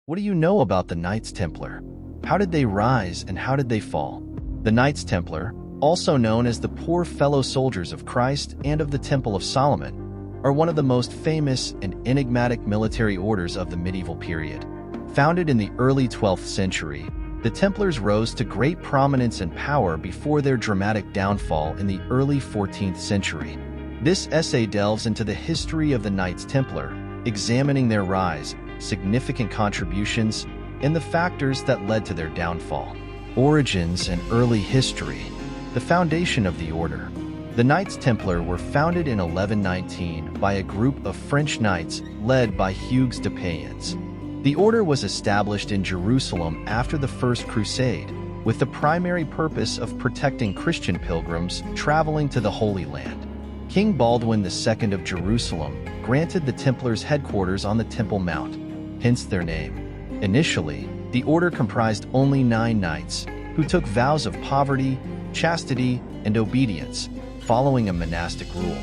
What do you know about the Knights Templar? How did they rise and how did they fall? The Knights Templar, also known as the poor fellow soldiers of Christ and of the Temple of Solomon, are one of the most famous and enigmatic military orders of the medieval period. Founded in the early 12th century, the Templars rose to great prominence and power before their dramatic downfall in the early 14th century. This essay delves into the history of the Knights Templar, examining their rise, significant contributions, and the factors that led to their downfall. Origins and early history. The foundation of the order. The Knights Templar were founded in 1119 by a group of French knights led by Hugues de Payens. The order was established in Jerusalem after the First Crusade, with the primary purpose of protecting Christian pilgrims traveling to the Holy Land. King Baldwin II of Jerusalem granted the Templars headquarters on the Temple Mount, hence their name. Initially, the order comprised only 9 knights, who took vows of poverty, chastity, and obedience, following a monastic rule.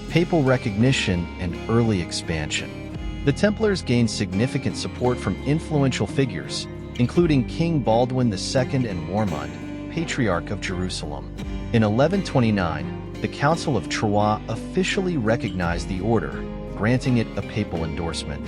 Papal recognition and early expansion. The Templars gained significant support from influential figures, including King Baldwin II and Warmund, Patriarch of Jerusalem. In 1129, the Council of Troyes officially recognized the order, granting it a papal endorsement.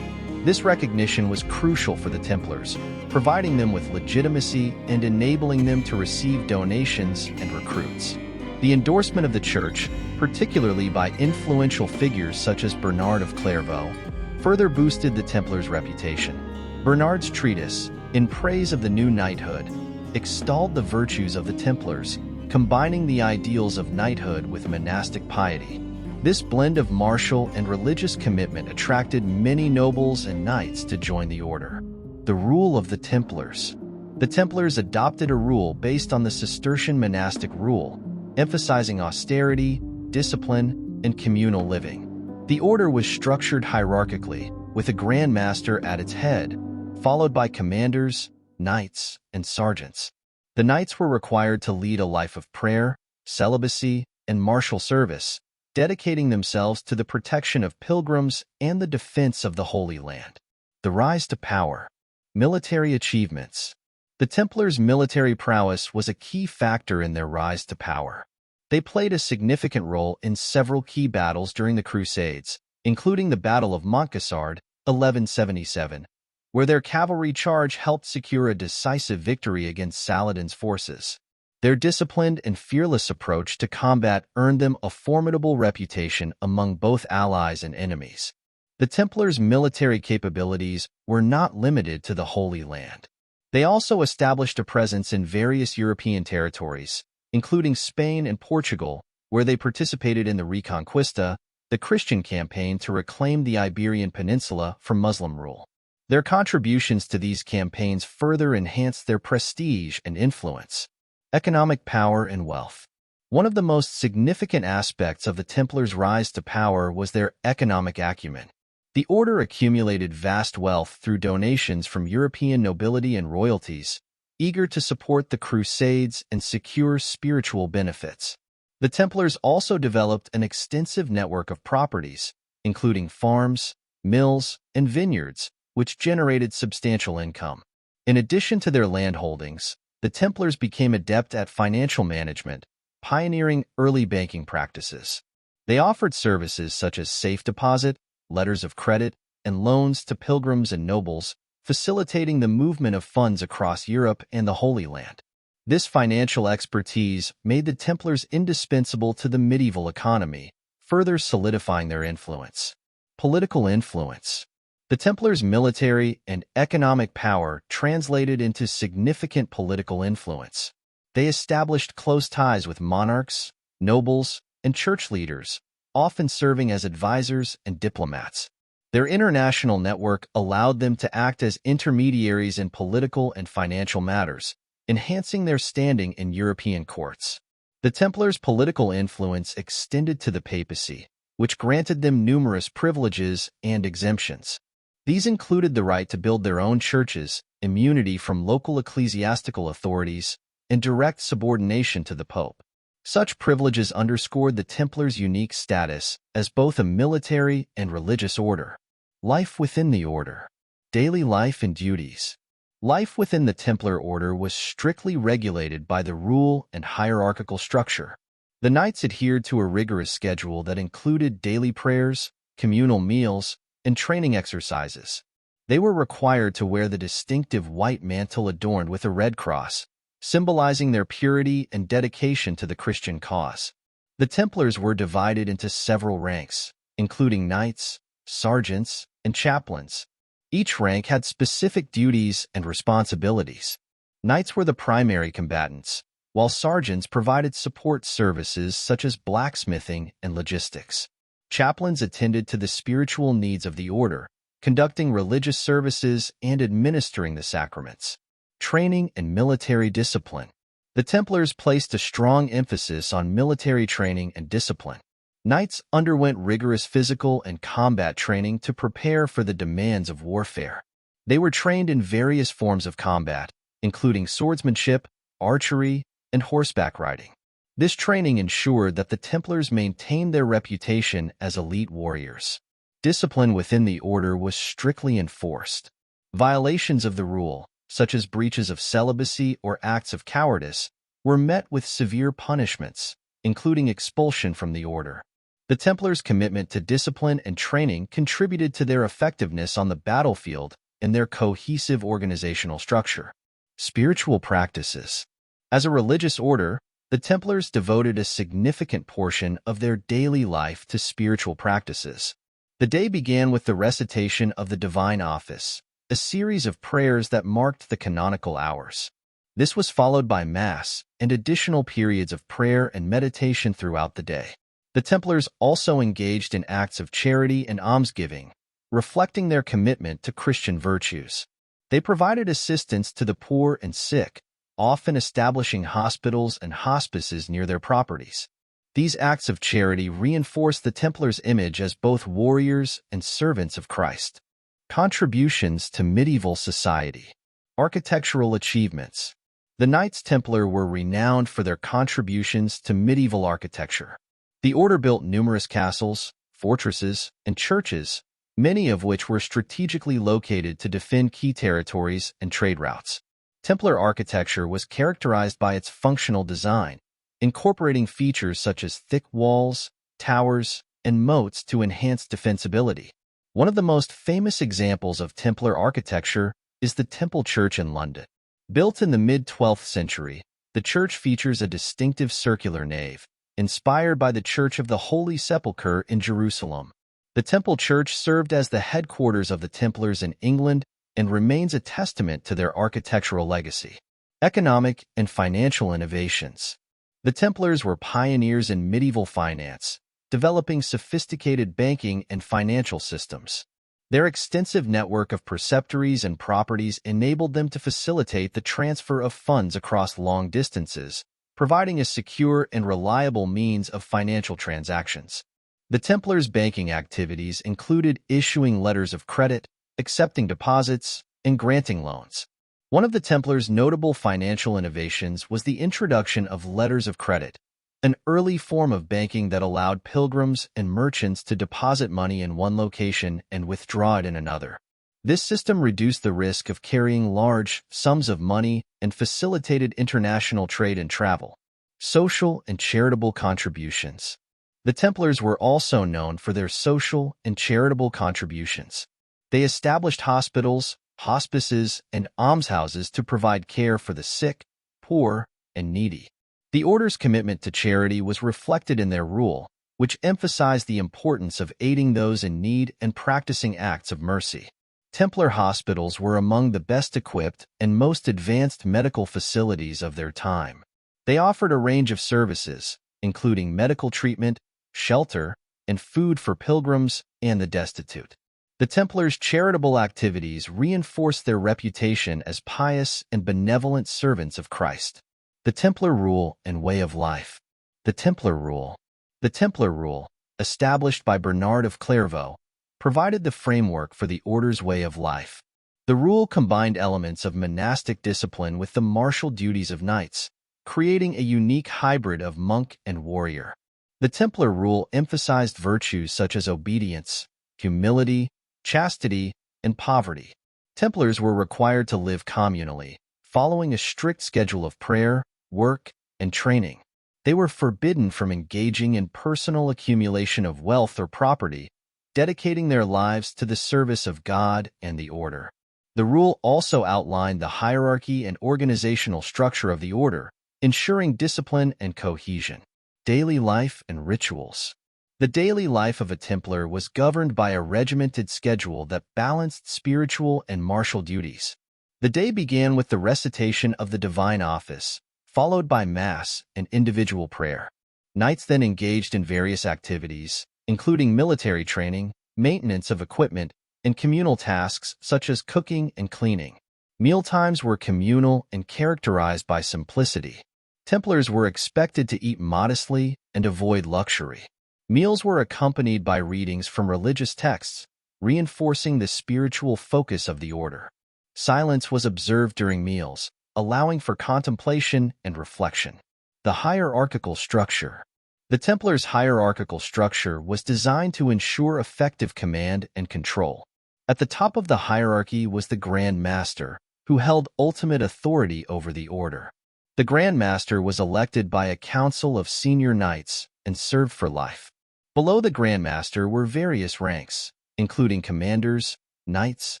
This recognition was crucial for the Templars, providing them with legitimacy and enabling them to receive donations and recruits. The endorsement of the Church, particularly by influential figures such as Bernard of Clairvaux, further boosted the Templars' reputation. Bernard's treatise, in praise of the new knighthood, extolled the virtues of the Templars, combining the ideals of knighthood with monastic piety. This blend of martial and religious commitment attracted many nobles and knights to join the order. The rule of the Templars. The Templars adopted a rule based on the Cistercian monastic rule, emphasizing austerity, discipline, and communal living. The order was structured hierarchically, with a Grand Master at its head, followed by commanders, knights, and sergeants. The knights were required to lead a life of prayer, celibacy, and martial service, dedicating themselves to the protection of pilgrims and the defense of the Holy Land. The rise to power. Military achievements. The Templars' military prowess was a key factor in their rise to power. They played a significant role in several key battles during the Crusades, including the Battle of Montgessard, 1177, where their cavalry charge helped secure a decisive victory against Saladin's forces. Their disciplined and fearless approach to combat earned them a formidable reputation among both allies and enemies. The Templars' military capabilities were not limited to the Holy Land. They also established a presence in various European territories, including Spain and Portugal, where they participated in the Reconquista, the Christian campaign to reclaim the Iberian Peninsula from Muslim rule. Their contributions to these campaigns further enhanced their prestige and influence. Economic power and wealth. One of the most significant aspects of the Templars' rise to power was their economic acumen. The order accumulated vast wealth through donations from European nobility and royalties, eager to support the Crusades and secure spiritual benefits. The Templars also developed an extensive network of properties, including farms, mills, and vineyards, which generated substantial income. In addition to their landholdings, the Templars became adept at financial management, pioneering early banking practices. They offered services such as safe deposit, letters of credit, and loans to pilgrims and nobles, facilitating the movement of funds across Europe and the Holy Land. This financial expertise made the Templars indispensable to the medieval economy, further solidifying their influence. Political influence. The Templars' military and economic power translated into significant political influence. They established close ties with monarchs, nobles, and church leaders, often serving as advisors and diplomats. Their international network allowed them to act as intermediaries in political and financial matters, enhancing their standing in European courts. The Templars' political influence extended to the papacy, which granted them numerous privileges and exemptions. These included the right to build their own churches, immunity from local ecclesiastical authorities, and direct subordination to the Pope. Such privileges underscored the Templars' unique status as both a military and religious order. Life within the order. Daily life and duties. Life within the Templar Order was strictly regulated by the rule and hierarchical structure. The Knights adhered to a rigorous schedule that included daily prayers, communal meals, and training exercises. They were required to wear the distinctive white mantle adorned with a red cross, symbolizing their purity and dedication to the Christian cause. The Templars were divided into several ranks, including knights, sergeants, and chaplains. Each rank had specific duties and responsibilities. Knights were the primary combatants, while sergeants provided support services such as blacksmithing and logistics. Chaplains attended to the spiritual needs of the order, conducting religious services and administering the sacraments. Training and military discipline. The Templars placed a strong emphasis on military training and discipline. Knights underwent rigorous physical and combat training to prepare for the demands of warfare. They were trained in various forms of combat, including swordsmanship, archery, and horseback riding. This training ensured that the Templars maintained their reputation as elite warriors. Discipline within the order was strictly enforced. Violations of the rule, such as breaches of celibacy or acts of cowardice, were met with severe punishments, including expulsion from the order. The Templars' commitment to discipline and training contributed to their effectiveness on the battlefield and their cohesive organizational structure. Spiritual practices. As a religious order, the Templars devoted a significant portion of their daily life to spiritual practices. The day began with the recitation of the Divine Office, a series of prayers that marked the canonical hours. This was followed by Mass and additional periods of prayer and meditation throughout the day. The Templars also engaged in acts of charity and almsgiving, reflecting their commitment to Christian virtues. They provided assistance to the poor and sick, often establishing hospitals and hospices near their properties. These acts of charity reinforced the Templars' image as both warriors and servants of Christ. Contributions to medieval society. Architectural achievements. The Knights Templar were renowned for their contributions to medieval architecture. The order built numerous castles, fortresses, and churches, many of which were strategically located to defend key territories and trade routes. Templar architecture was characterized by its functional design, incorporating features such as thick walls, towers, and moats to enhance defensibility. One of the most famous examples of Templar architecture is the Temple Church in London. Built in the mid-12th century, the church features a distinctive circular nave, inspired by the Church of the Holy Sepulchre in Jerusalem. The Temple Church served as the headquarters of the Templars in England and remains a testament to their architectural legacy. Economic and financial innovations. The Templars were pioneers in medieval finance, developing sophisticated banking and financial systems. Their extensive network of preceptories and properties enabled them to facilitate the transfer of funds across long distances, providing a secure and reliable means of financial transactions. The Templars' banking activities included issuing letters of credit, accepting deposits, and granting loans. One of the Templars' notable financial innovations was the introduction of letters of credit, an early form of banking that allowed pilgrims and merchants to deposit money in one location and withdraw it in another. This system reduced the risk of carrying large sums of money and facilitated international trade and travel. Social and charitable contributions. The Templars were also known for their social and charitable contributions. They established hospitals, hospices, and almshouses to provide care for the sick, poor, and needy. The order's commitment to charity was reflected in their rule, which emphasized the importance of aiding those in need and practicing acts of mercy. Templar hospitals were among the best equipped and most advanced medical facilities of their time. They offered a range of services, including medical treatment, shelter, and food for pilgrims and the destitute. The Templars' charitable activities reinforced their reputation as pious and benevolent servants of Christ. The Templar rule and way of life. The Templar rule. The Templar rule, established by Bernard of Clairvaux, provided the framework for the order's way of life. The rule combined elements of monastic discipline with the martial duties of knights, creating a unique hybrid of monk and warrior. The Templar rule emphasized virtues such as obedience, humility, chastity, and poverty. Templars were required to live communally, following a strict schedule of prayer, work, and training. They were forbidden from engaging in personal accumulation of wealth or property, dedicating their lives to the service of God and the order. The rule also outlined the hierarchy and organizational structure of the order, ensuring discipline and cohesion. Daily life and rituals. The daily life of a Templar was governed by a regimented schedule that balanced spiritual and martial duties. The day began with the recitation of the divine office, followed by Mass and individual prayer. Knights then engaged in various activities, including military training, maintenance of equipment, and communal tasks such as cooking and cleaning. Mealtimes were communal and characterized by simplicity. Templars were expected to eat modestly and avoid luxury. Meals were accompanied by readings from religious texts, reinforcing the spiritual focus of the order. Silence was observed during meals, allowing for contemplation and reflection. The hierarchical structure. The Templars' hierarchical structure was designed to ensure effective command and control. At the top of the hierarchy was the Grand Master, who held ultimate authority over the order. The Grand Master was elected by a council of senior knights and served for life. Below the Grand Master were various ranks, including commanders, knights,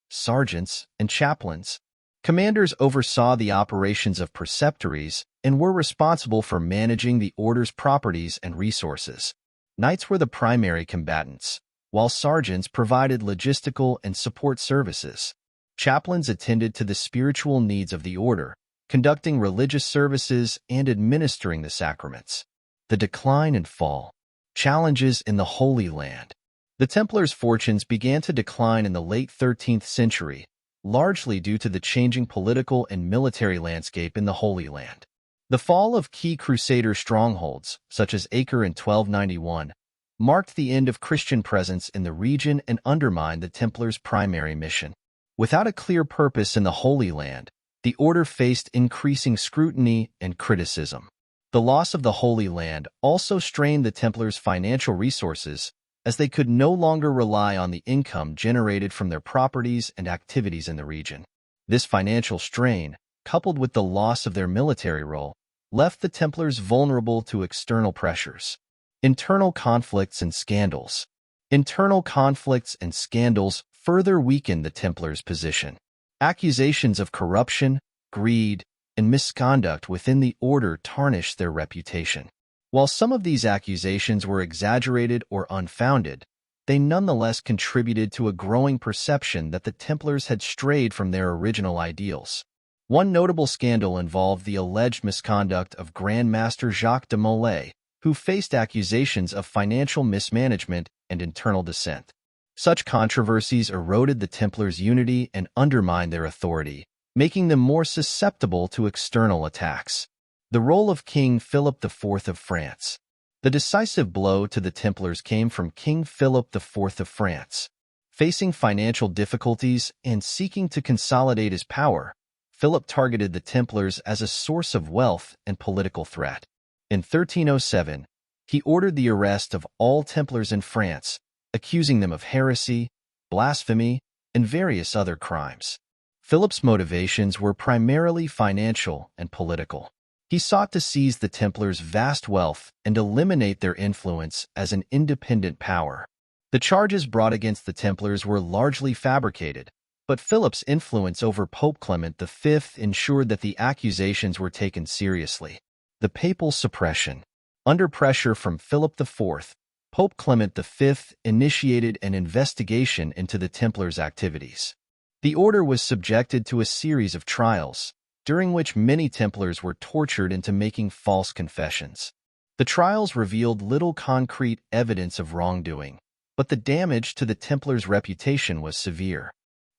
sergeants, and chaplains. Commanders oversaw the operations of preceptories and were responsible for managing the order's properties and resources. Knights were the primary combatants, while sergeants provided logistical and support services. Chaplains attended to the spiritual needs of the order, conducting religious services and administering the sacraments. The decline and fall. Challenges in the Holy Land. The Templars' fortunes began to decline in the late 13th century, largely due to the changing political and military landscape in the Holy Land. The fall of key Crusader strongholds, such as Acre in 1291, marked the end of Christian presence in the region and undermined the Templars' primary mission. Without a clear purpose in the Holy Land, the order faced increasing scrutiny and criticism. The loss of the Holy Land also strained the Templars' financial resources, as they could no longer rely on the income generated from their properties and activities in the region. This financial strain, coupled with the loss of their military role, left the Templars vulnerable to external pressures. Internal conflicts and scandals. Internal conflicts and scandals further weakened the Templars' position. Accusations of corruption, greed, and misconduct within the order tarnished their reputation. While some of these accusations were exaggerated or unfounded, they nonetheless contributed to a growing perception that the Templars had strayed from their original ideals. One notable scandal involved the alleged misconduct of Grand Master Jacques de Molay, who faced accusations of financial mismanagement and internal dissent. Such controversies eroded the Templars' unity and undermined their authority, making them more susceptible to external attacks. The role of King Philip IV of France. The decisive blow to the Templars came from King Philip IV of France. Facing financial difficulties and seeking to consolidate his power, Philip targeted the Templars as a source of wealth and political threat. In 1307, he ordered the arrest of all Templars in France, accusing them of heresy, blasphemy, and various other crimes. Philip's motivations were primarily financial and political. He sought to seize the Templars' vast wealth and eliminate their influence as an independent power. The charges brought against the Templars were largely fabricated, but Philip's influence over Pope Clement V ensured that the accusations were taken seriously. The papal suppression. Under pressure from Philip IV, Pope Clement V initiated an investigation into the Templars' activities. The order was subjected to a series of trials, during which many Templars were tortured into making false confessions. The trials revealed little concrete evidence of wrongdoing, but the damage to the Templars' reputation was severe.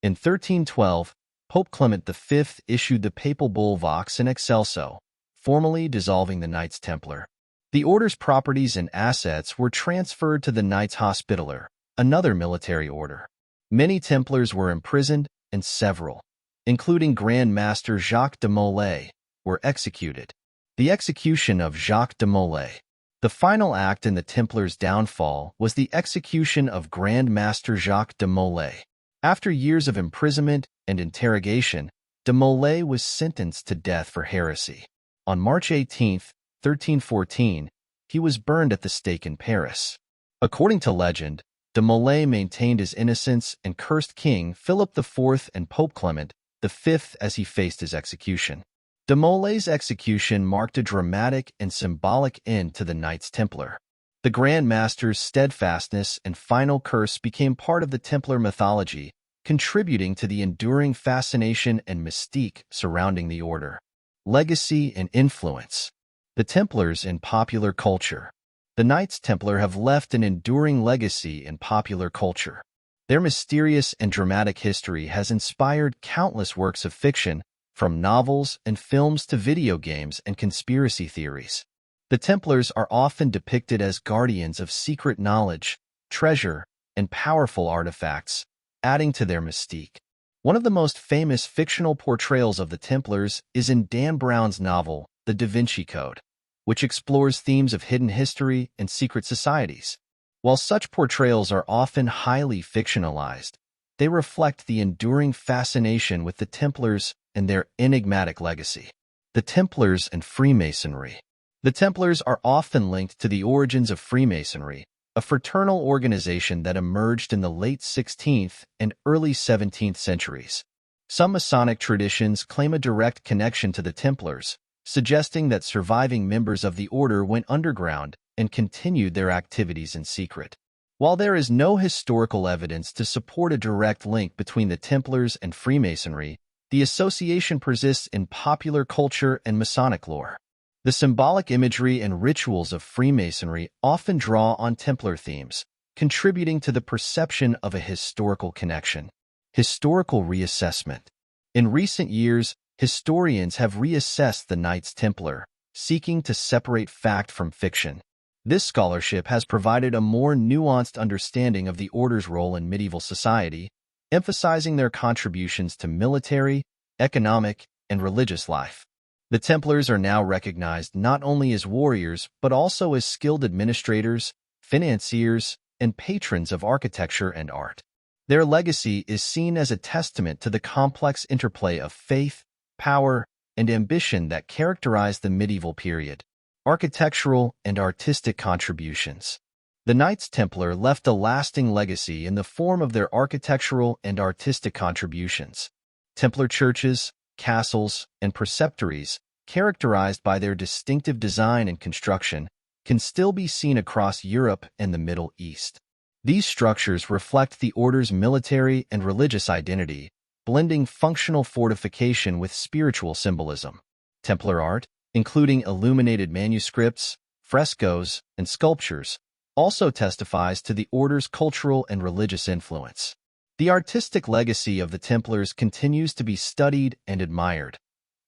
In 1312, Pope Clement V issued the papal bull Vox in Excelso, formally dissolving the Knights Templar. The order's properties and assets were transferred to the Knights Hospitaller, another military order. Many Templars were imprisoned, and several, including Grand Master Jacques de Molay, were executed. The execution of Jacques de Molay. The final act in the Templars' downfall was the execution of Grand Master Jacques de Molay. After years of imprisonment and interrogation, de Molay was sentenced to death for heresy. On March 18, 1314, he was burned at the stake in Paris. According to legend, de Molay maintained his innocence and cursed King Philip IV and Pope Clement V as he faced his execution. De Molay's execution marked a dramatic and symbolic end to the Knights Templar. The Grand Master's steadfastness and final curse became part of the Templar mythology, contributing to the enduring fascination and mystique surrounding the order. Legacy and influence. The Templars in popular culture. The Knights Templar have left an enduring legacy in popular culture. Their mysterious and dramatic history has inspired countless works of fiction, from novels and films to video games and conspiracy theories. The Templars are often depicted as guardians of secret knowledge, treasure, and powerful artifacts, adding to their mystique. One of the most famous fictional portrayals of the Templars is in Dan Brown's novel, The Da Vinci Code, which explores themes of hidden history and secret societies. While such portrayals are often highly fictionalized, they reflect the enduring fascination with the Templars and their enigmatic legacy. The Templars and Freemasonry. The Templars are often linked to the origins of Freemasonry, a fraternal organization that emerged in the late 16th and early 17th centuries. Some Masonic traditions claim a direct connection to the Templars, suggesting that surviving members of the order went underground and continued their activities in secret. While there is no historical evidence to support a direct link between the Templars and Freemasonry, the association persists in popular culture and Masonic lore. The symbolic imagery and rituals of Freemasonry often draw on Templar themes, contributing to the perception of a historical connection. Historical reassessment. In recent years, historians have reassessed the Knights Templar, seeking to separate fact from fiction. This scholarship has provided a more nuanced understanding of the order's role in medieval society, emphasizing their contributions to military, economic, and religious life. The Templars are now recognized not only as warriors but also as skilled administrators, financiers, and patrons of architecture and art. Their legacy is seen as a testament to the complex interplay of faith, power, and ambition that characterized the medieval period. Architectural and artistic contributions. The Knights Templar left a lasting legacy in the form of their architectural and artistic contributions. Templar churches, castles, and preceptories, characterized by their distinctive design and construction, can still be seen across Europe and the Middle East. These structures reflect the order's military and religious identity, blending functional fortification with spiritual symbolism. Templar art, including illuminated manuscripts, frescoes, and sculptures, also testifies to the order's cultural and religious influence. The artistic legacy of the Templars continues to be studied and admired,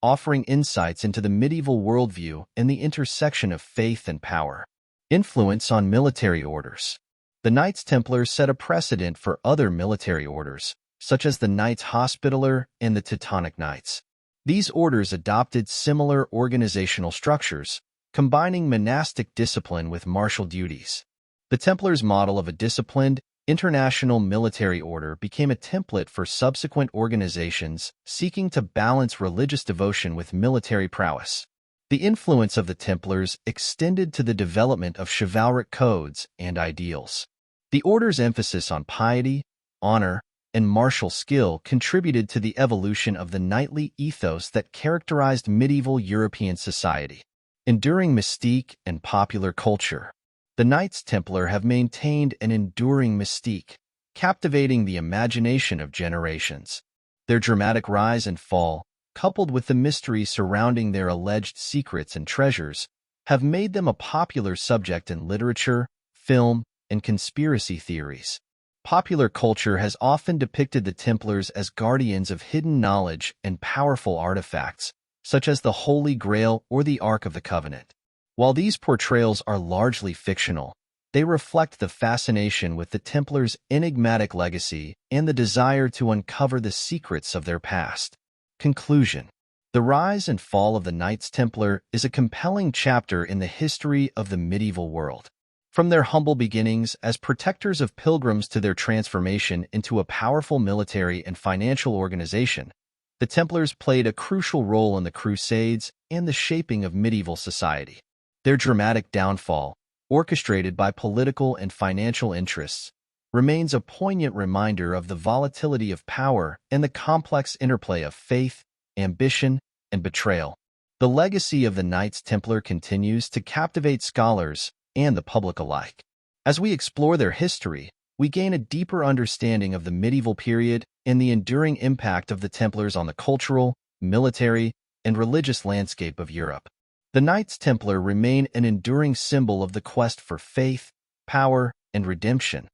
offering insights into the medieval worldview and the intersection of faith and power. Influence on military orders. The Knights Templar set a precedent for other military orders, such as the Knights Hospitaller and the Teutonic Knights. These orders adopted similar organizational structures, combining monastic discipline with martial duties. The Templars' model of a disciplined, international military order became a template for subsequent organizations seeking to balance religious devotion with military prowess. The influence of the Templars extended to the development of chivalric codes and ideals. The order's emphasis on piety, honor, and martial skill contributed to the evolution of the knightly ethos that characterized medieval European society. Enduring mystique and popular culture. The Knights Templar have maintained an enduring mystique, captivating the imagination of generations. Their dramatic rise and fall, coupled with the mystery surrounding their alleged secrets and treasures, have made them a popular subject in literature, film, and conspiracy theories. Popular culture has often depicted the Templars as guardians of hidden knowledge and powerful artifacts, such as the Holy Grail or the Ark of the Covenant. While these portrayals are largely fictional, they reflect the fascination with the Templars' enigmatic legacy and the desire to uncover the secrets of their past. Conclusion. The rise and fall of the Knights Templar is a compelling chapter in the history of the medieval world. From their humble beginnings as protectors of pilgrims to their transformation into a powerful military and financial organization, the Templars played a crucial role in the Crusades and the shaping of medieval society. Their dramatic downfall, orchestrated by political and financial interests, remains a poignant reminder of the volatility of power and the complex interplay of faith, ambition, and betrayal. The legacy of the Knights Templar continues to captivate scholars and the public alike. As we explore their history, we gain a deeper understanding of the medieval period and the enduring impact of the Templars on the cultural, military, and religious landscape of Europe. The Knights Templar remain an enduring symbol of the quest for faith, power, and redemption,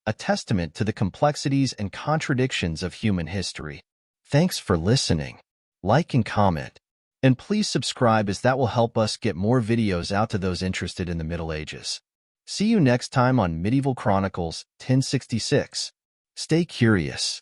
a testament to the complexities and contradictions of human history. Thanks for listening. Like and comment, and please subscribe as that will help us get more videos out to those interested in the Middle Ages. See you next time on Medieval Chronicles 1066. Stay curious.